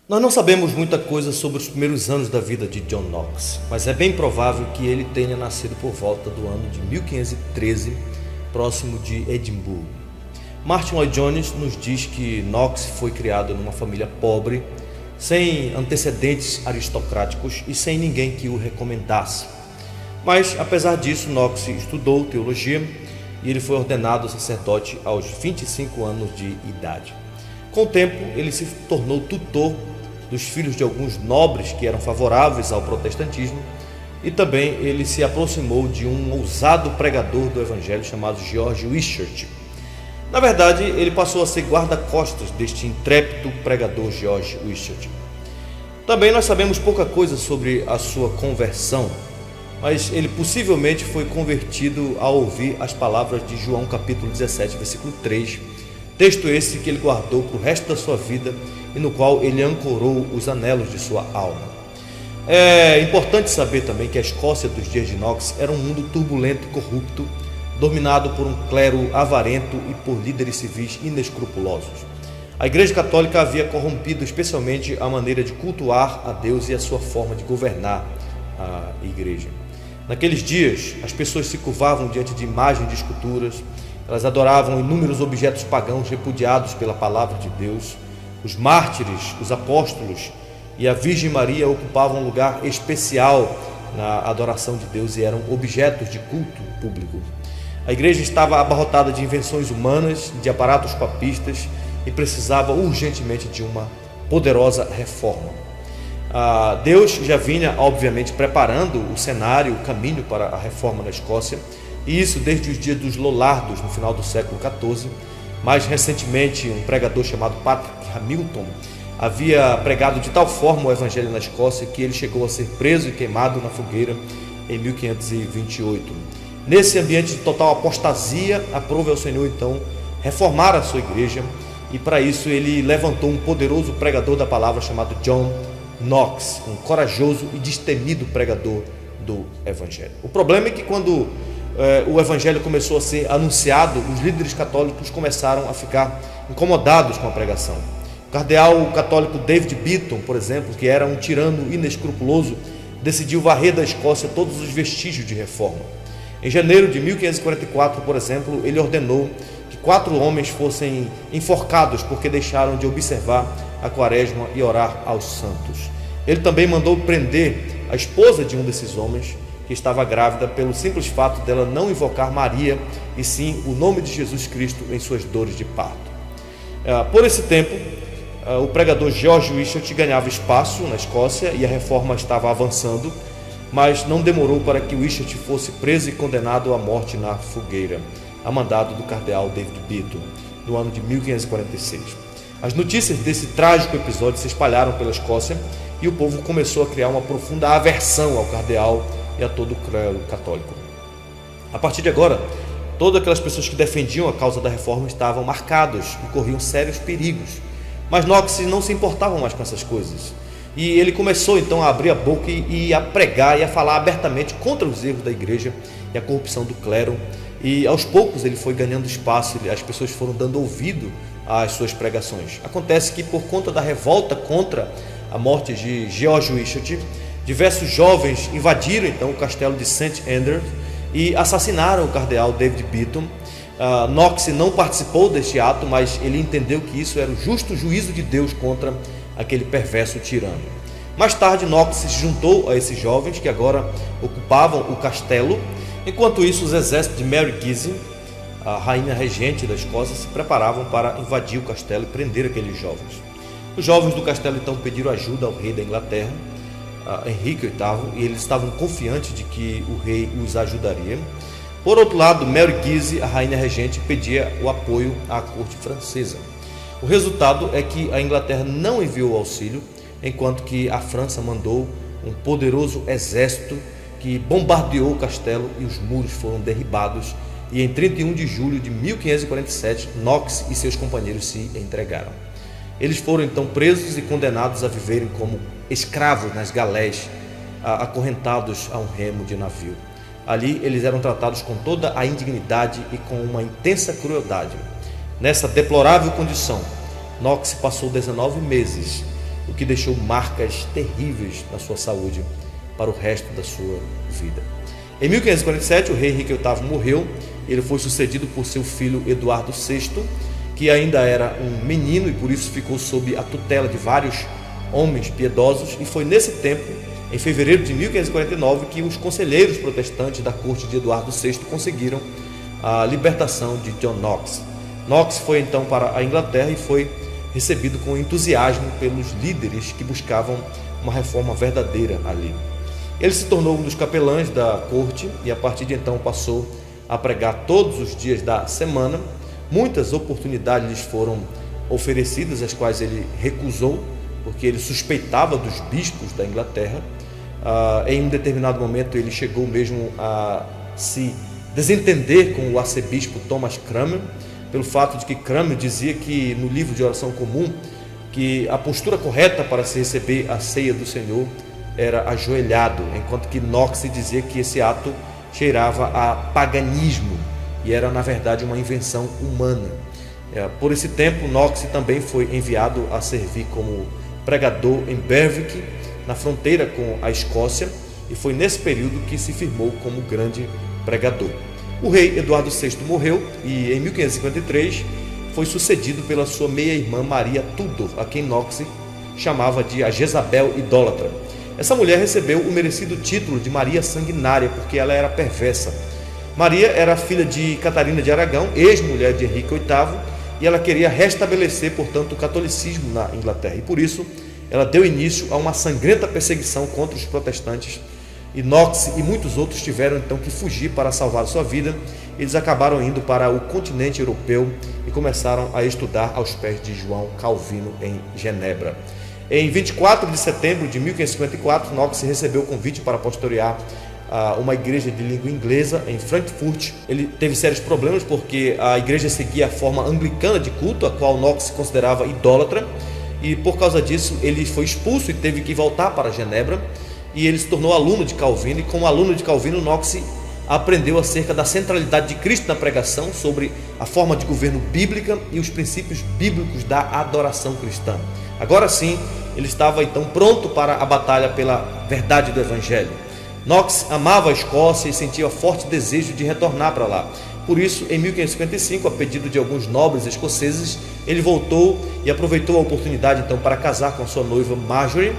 Nós não sabemos muita coisa sobre os primeiros anos da vida de John Knox, mas é bem provável que ele tenha nascido por volta do ano de 1513, próximo de Edimburgo. Martin Lloyd-Jones nos diz que Knox foi criado numa família pobre, sem antecedentes aristocráticos e sem ninguém que o recomendasse. Mas, apesar disso, Knox estudou teologia e ele foi ordenado sacerdote aos 25 anos de idade. Com o tempo, ele se tornou tutor dos filhos de alguns nobres que eram favoráveis ao protestantismo e também ele se aproximou de um ousado pregador do evangelho chamado George Wishart. Na verdade, ele passou a ser guarda-costas deste intrépido pregador George Wishart. Também nós sabemos pouca coisa sobre a sua conversão, mas ele possivelmente foi convertido ao ouvir as palavras de João capítulo 17, versículo 3, texto esse que ele guardou para o resto da sua vida e no qual ele ancorou os anelos de sua alma. É importante saber também que a Escócia dos dias de Knox era um mundo turbulento e corrupto, dominado por um clero avarento e por líderes civis inescrupulosos. A Igreja Católica havia corrompido especialmente a maneira de cultuar a Deus e a sua forma de governar a Igreja. Naqueles dias, as pessoas se curvavam diante de imagens de esculturas, elas adoravam inúmeros objetos pagãos repudiados pela palavra de Deus. Os mártires, os apóstolos e a Virgem Maria ocupavam um lugar especial na adoração de Deus e eram objetos de culto público. A igreja estava abarrotada de invenções humanas, de aparatos papistas e precisava urgentemente de uma poderosa reforma. Deus já vinha, obviamente, preparando o cenário, o caminho para a reforma na Escócia, e isso desde os dias dos Lollardos, no final do século XIV. Mais recentemente, um pregador chamado Patrick Hamilton havia pregado de tal forma o evangelho na Escócia que ele chegou a ser preso e queimado na fogueira em 1528. Nesse ambiente de total apostasia, aprove ao Senhor então reformar a sua igreja, e para isso ele levantou um poderoso pregador da palavra chamado John Knox, um corajoso e destemido pregador do evangelho. O problema é que quando o evangelho começou a ser anunciado, os líderes católicos começaram a ficar incomodados com a pregação. O cardeal católico David Beaton, por exemplo, que era um tirano inescrupuloso, decidiu varrer da Escócia todos os vestígios de reforma. Em janeiro de 1544, por exemplo, ele ordenou que 4 homens fossem enforcados porque deixaram de observar a quaresma e orar aos santos. Ele também mandou prender a esposa de um desses homens, que estava grávida, pelo simples fato dela não invocar Maria, e sim o nome de Jesus Cristo em suas dores de parto. Por esse tempo, o pregador George Wishart ganhava espaço na Escócia e a reforma estava avançando, mas não demorou para que Wishart fosse preso e condenado à morte na fogueira, a mandado do cardeal David Beaton, no ano de 1546. As notícias desse trágico episódio se espalharam pela Escócia e o povo começou a criar uma profunda aversão ao cardeal e a todo o clero católico. A partir de agora, todas aquelas pessoas que defendiam a causa da reforma estavam marcados e corriam sérios perigos. Mas Knox não se importava mais com essas coisas. E ele começou então a abrir a boca e a pregar e a falar abertamente contra os erros da igreja e a corrupção do clero. E aos poucos ele foi ganhando espaço, as pessoas foram dando ouvido às suas pregações. Acontece que por conta da revolta contra a morte de George Wishart, diversos jovens invadiram então o castelo de St. Andrews e assassinaram o cardeal David Beaton. Knox não participou deste ato, mas ele entendeu que isso era o justo juízo de Deus contra aquele perverso tirano. Mais tarde, Knox se juntou a esses jovens que agora ocupavam o castelo. Enquanto isso, os exércitos de Mary Guise, a rainha regente da Escócia, se preparavam para invadir o castelo e prender aqueles jovens. Os jovens do castelo então pediram ajuda ao rei da Inglaterra, Henrique VIII, e eles estavam confiantes de que o rei os ajudaria. Por outro lado, Mary Guise, a rainha regente, pedia o apoio à corte francesa. O resultado é que a Inglaterra não enviou auxílio, enquanto que a França mandou um poderoso exército que bombardeou o castelo e os muros foram derribados, e em 31 de julho de 1547, Knox e seus companheiros se entregaram. Eles foram então presos e condenados a viverem como escravos nas galés, acorrentados a um remo de navio. Ali eles eram tratados com toda a indignidade e com uma intensa crueldade. Nessa deplorável condição, Knox passou 19 meses o que deixou marcas terríveis na sua saúde para o resto da sua vida. Em 1547, o rei Henrique VIII morreu. Ele foi sucedido por seu filho Eduardo VI, que ainda era um menino e por isso ficou sob a tutela de vários homens piedosos, e foi nesse tempo, em fevereiro de 1549, que os conselheiros protestantes da corte de Eduardo VI conseguiram a libertação de John Knox. Knox foi então para a Inglaterra e foi recebido com entusiasmo pelos líderes que buscavam uma reforma verdadeira ali. Ele se tornou um dos capelães da corte e a partir de então passou a pregar todos os dias da semana. Muitas oportunidades lhes foram oferecidas, as quais ele recusou, porque ele suspeitava dos bispos da Inglaterra. Em um determinado momento ele chegou mesmo a se desentender com o arcebispo Thomas Cranmer, pelo fato de que Cranmer dizia que no livro de oração comum que a postura correta para se receber a ceia do Senhor era ajoelhado, enquanto que Knox dizia que esse ato cheirava a paganismo e era na verdade uma invenção humana. Por esse tempo, Knox também foi enviado a servir como pregador em Berwick, na fronteira com a Escócia, e foi nesse período que se firmou como grande pregador. O rei Eduardo VI morreu e em 1553 foi sucedido pela sua meia-irmã Maria Tudor, a quem Knox chamava de a Jezabel idólatra. Essa mulher recebeu o merecido título de Maria Sanguinária, porque ela era perversa. Maria era filha de Catarina de Aragão, ex-mulher de Henrique VIII, e ela queria restabelecer, portanto, o catolicismo na Inglaterra. E por isso, ela deu início a uma sangrenta perseguição contra os protestantes. E Knox e muitos outros tiveram então que fugir para salvar sua vida. Eles acabaram indo para o continente europeu e começaram a estudar aos pés de João Calvino em Genebra. Em 24 de setembro de 1554, Knox recebeu o convite para pastorear uma igreja de língua inglesa em Frankfurt. Ele teve sérios problemas porque a igreja seguia a forma anglicana de culto, a qual Knox se considerava idólatra, e por causa disso ele foi expulso e teve que voltar para Genebra, e ele se tornou aluno de Calvino, e como aluno de Calvino, Knox aprendeu acerca da centralidade de Cristo na pregação, sobre a forma de governo bíblica e os princípios bíblicos da adoração cristã. Agora sim, ele estava então pronto para a batalha pela verdade do Evangelho. Knox amava a Escócia e sentia forte desejo de retornar para lá. Por isso, em 1555, a pedido de alguns nobres escoceses, ele voltou e aproveitou a oportunidade então para casar com sua noiva Marjorie.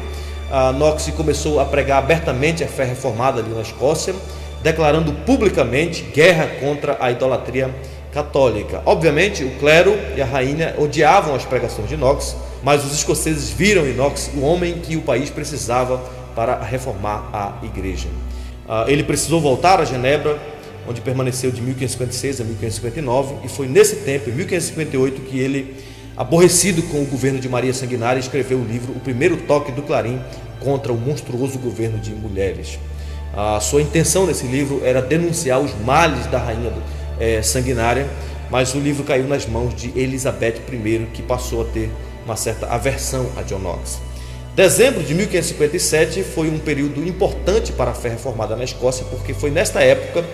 Knox começou a pregar abertamente a fé reformada ali na Escócia, declarando publicamente guerra contra a idolatria católica. Obviamente, o clero e a rainha odiavam as pregações de Knox, mas os escoceses viram em Knox o homem que o país precisava para reformar a igreja. Ele precisou voltar a Genebra, onde permaneceu de 1556 a 1559, e foi nesse tempo, em 1558, que ele, aborrecido com o governo de Maria Sanguinária, escreveu o livro O Primeiro Toque do Clarim contra o monstruoso governo de mulheres. A sua intenção nesse livro era denunciar os males da rainha sanguinária, mas o livro caiu nas mãos de Elizabeth I, que passou a ter uma certa aversão a John Knox. Dezembro de 1557 foi um período importante para a fé reformada na Escócia, porque foi nesta época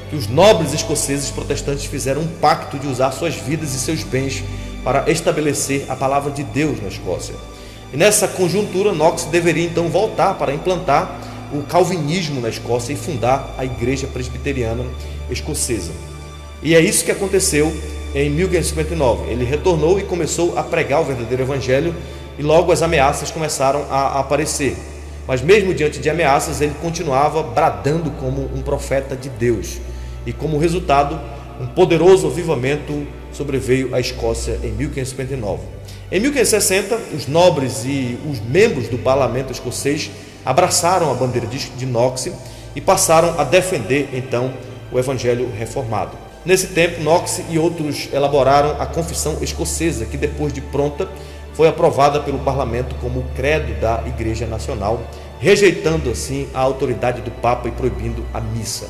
que os nobres escoceses protestantes fizeram um pacto de usar suas vidas e seus bens para estabelecer a palavra de Deus na Escócia. E nessa conjuntura, Knox deveria então voltar para implantar o calvinismo na Escócia e fundar a Igreja Presbiteriana Escocesa. E é isso que aconteceu em 1559. Ele retornou e começou a pregar o verdadeiro evangelho, e logo as ameaças começaram a aparecer. Mas mesmo diante de ameaças, ele continuava bradando como um profeta de Deus. E como resultado, um poderoso avivamento sobreveio à Escócia em 1559. Em 1560, os nobres e os membros do parlamento escocês abraçaram a bandeira de Knox e passaram a defender então o evangelho reformado. Nesse tempo, Knox e outros elaboraram a Confissão Escocesa, que depois de pronta foi aprovada pelo parlamento como o credo da Igreja Nacional, rejeitando assim a autoridade do Papa e proibindo a missa.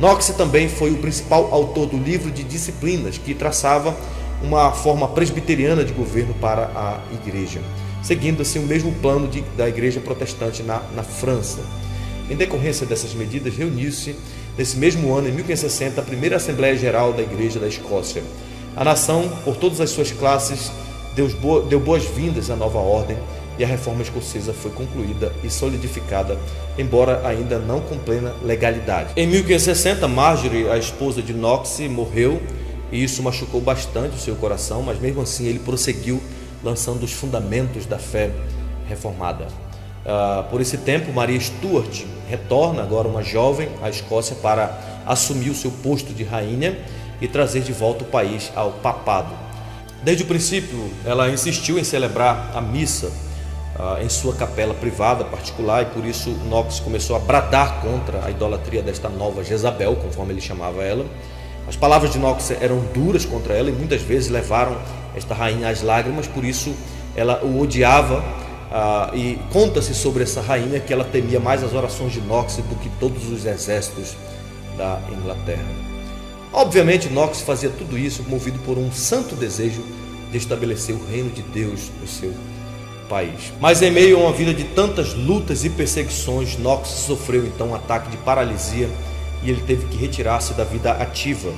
Knox também foi o principal autor do livro de disciplinas, que traçava uma forma presbiteriana de governo para a Igreja, seguindo assim o mesmo plano da Igreja Protestante na França. Em decorrência dessas medidas, reuniu-se nesse mesmo ano, em 1560, a primeira Assembleia Geral da Igreja da Escócia. A nação, por todas as suas classes, deu boas-vindas à nova ordem e a reforma escocesa foi concluída e solidificada, embora ainda não com plena legalidade. Em 1560, Marjorie, a esposa de Knox, morreu e isso machucou bastante o seu coração, mas mesmo assim ele prosseguiu lançando os fundamentos da fé reformada. Por esse tempo, Maria Stuart retorna, agora uma jovem, à Escócia para assumir o seu posto de rainha e trazer de volta o país ao papado. Desde o princípio, ela insistiu em celebrar a missa em sua capela privada particular e por isso Knox começou a bradar contra a idolatria desta nova Jezabel, conforme ele chamava ela. As palavras de Knox eram duras contra ela e muitas vezes levaram esta rainha às lágrimas, por isso ela o odiava. E conta-se sobre essa rainha que ela temia mais as orações de Knox do que todos os exércitos da Inglaterra. Obviamente, Knox fazia tudo isso movido por um santo desejo de estabelecer o reino de Deus no seu país. Mas em meio a uma vida de tantas lutas e perseguições, Knox sofreu então um ataque de paralisia e ele teve que retirar-se da vida ativa.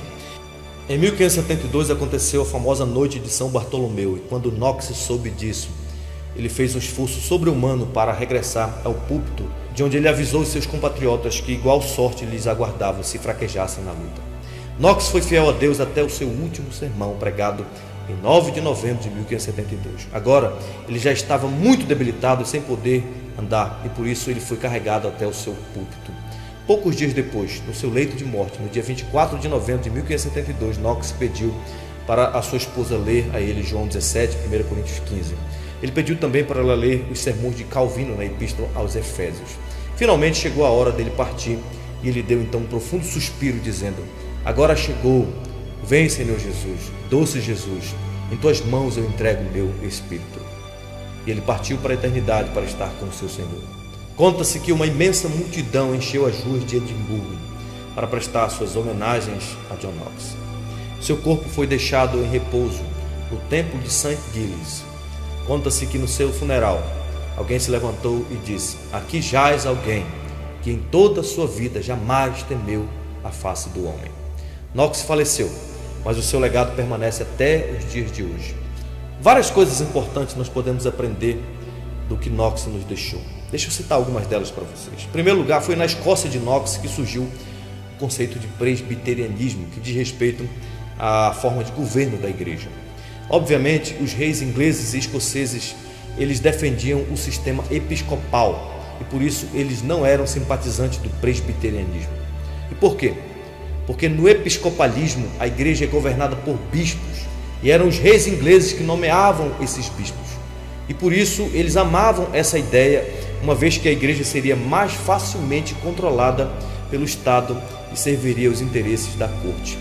Em 1572 aconteceu a famosa noite de São Bartolomeu e quando Knox soube disso, ele fez um esforço sobre-humano para regressar ao púlpito, de onde ele avisou os seus compatriotas que igual sorte lhes aguardava se fraquejassem na luta. Knox foi fiel a Deus até o seu último sermão, pregado em 9 de novembro de 1572. Agora, ele já estava muito debilitado, sem poder andar, e por isso ele foi carregado até o seu púlpito. Poucos dias depois, no seu leito de morte, no dia 24 de novembro de 1572, Knox pediu para a sua esposa ler a ele João 17, 1 Coríntios 15. Ele pediu também para ela ler os sermões de Calvino na Epístola aos Efésios. Finalmente chegou a hora dele partir e ele deu então um profundo suspiro dizendo: agora chegou, vem Senhor Jesus, doce Jesus, em tuas mãos eu entrego o meu espírito. E ele partiu para a eternidade para estar com o seu Senhor. Conta-se que uma imensa multidão encheu as ruas de Edimburgo para prestar suas homenagens a John Knox. Seu corpo foi deixado em repouso no templo de St. Giles. Conta-se que no seu funeral, alguém se levantou e disse: aqui jaz alguém que em toda a sua vida jamais temeu a face do homem. Knox faleceu, mas o seu legado permanece até os dias de hoje. Várias coisas importantes nós podemos aprender do que Knox nos deixou. Deixa eu citar algumas delas para vocês. Em primeiro lugar, foi na Escócia de Knox que surgiu o conceito de presbiterianismo, que diz respeito à forma de governo da igreja. Obviamente, os reis ingleses e escoceses, eles defendiam o sistema episcopal e por isso eles não eram simpatizantes do presbiterianismo. E por quê? Porque no episcopalismo a igreja é governada por bispos e eram os reis ingleses que nomeavam esses bispos. E por isso eles amavam essa ideia, uma vez que a igreja seria mais facilmente controlada pelo Estado e serviria aos interesses da corte.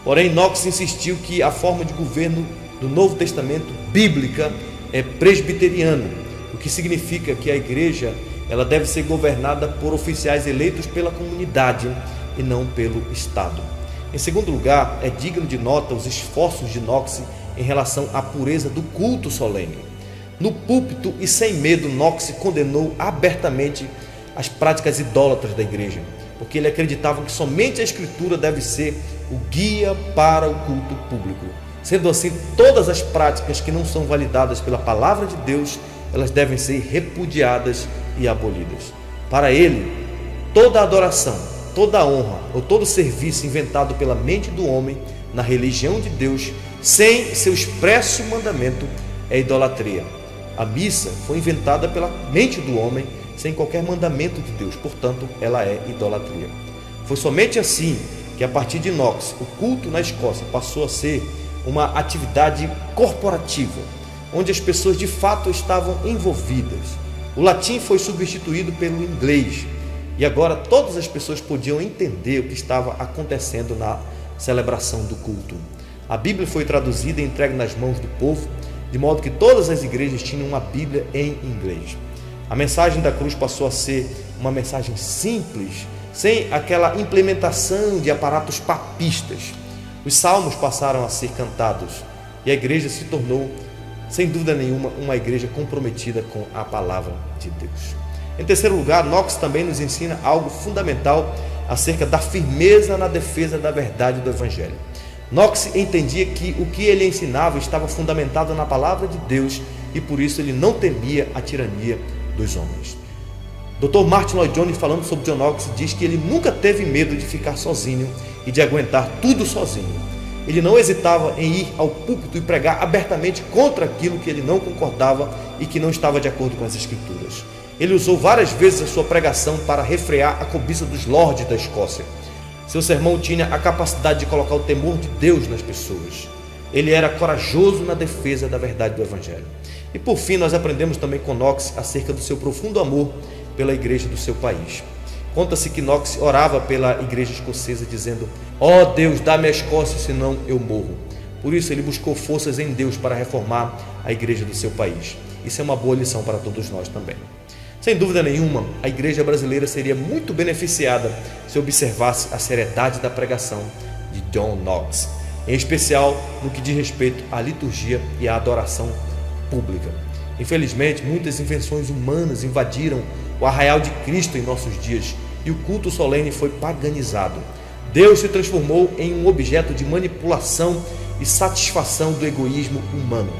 Porém, Knox insistiu que a forma de governo do Novo Testamento bíblica é presbiteriano, o que significa que a igreja ela deve ser governada por oficiais eleitos pela comunidade e não pelo Estado. Em segundo lugar, é digno de nota os esforços de Knox em relação à pureza do culto solene. No púlpito e sem medo, Knox condenou abertamente as práticas idólatras da igreja, porque ele acreditava que somente a Escritura deve ser o guia para o culto público. Sendo assim, todas as práticas que não são validadas pela palavra de Deus, elas devem ser repudiadas e abolidas. Para ele, toda adoração, toda honra ou todo serviço inventado pela mente do homem na religião de Deus, sem seu expresso mandamento, é idolatria. A missa foi inventada pela mente do homem, sem qualquer mandamento de Deus, portanto, ela é idolatria. Foi somente assim que, a partir de Knox, o culto na Escócia passou a ser uma atividade corporativa, onde as pessoas de fato estavam envolvidas. O latim foi substituído pelo inglês e agora todas as pessoas podiam entender o que estava acontecendo na celebração do culto. A Bíblia foi traduzida e entregue nas mãos do povo, de modo que todas as igrejas tinham uma Bíblia em inglês. A mensagem da cruz passou a ser uma mensagem simples, sem aquela implementação de aparatos papistas. Os salmos passaram a ser cantados e a igreja se tornou, sem dúvida nenhuma, uma igreja comprometida com a palavra de Deus. Em terceiro lugar, Knox também nos ensina algo fundamental acerca da firmeza na defesa da verdade do Evangelho. Knox entendia que o que ele ensinava estava fundamentado na palavra de Deus e por isso ele não temia a tirania dos homens. Dr. Martyn Lloyd-Jones, falando sobre John Knox, diz que ele nunca teve medo de ficar sozinho e de aguentar tudo sozinho. Ele não hesitava em ir ao púlpito e pregar abertamente contra aquilo que ele não concordava e que não estava de acordo com as Escrituras. Ele usou várias vezes a sua pregação para refrear a cobiça dos lordes da Escócia. Seu sermão tinha a capacidade de colocar o temor de Deus nas pessoas. Ele era corajoso na defesa da verdade do Evangelho. E por fim, nós aprendemos também com Knox acerca do seu profundo amor pela igreja do seu país. Conta-se que Knox orava pela igreja escocesa dizendo: ó Deus, dá-me a Escócia, senão eu morro. Por isso ele buscou forças em Deus para reformar a igreja do seu país. Isso é uma boa lição para todos nós também. Sem dúvida nenhuma, a igreja brasileira seria muito beneficiada se observasse a seriedade da pregação de John Knox, em especial no que diz respeito à liturgia e à adoração pública. Infelizmente, muitas invenções humanas invadiram o arraial de Cristo em nossos dias e o culto solene foi paganizado. Deus se transformou em um objeto de manipulação e satisfação do egoísmo humano.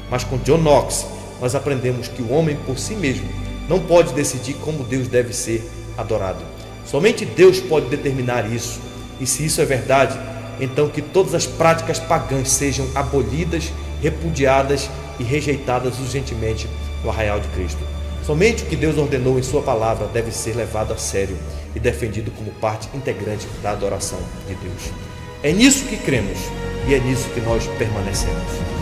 Mas com John Knox, nós aprendemos que o homem por si mesmo não pode decidir como Deus deve ser adorado. Somente Deus pode determinar isso. E se isso é verdade, então que todas as práticas pagãs sejam abolidas, repudiadas e rejeitadas urgentemente no arraial de Cristo. Somente o que Deus ordenou em sua palavra deve ser levado a sério e defendido como parte integrante da adoração de Deus. É nisso que cremos e é nisso que nós permanecemos.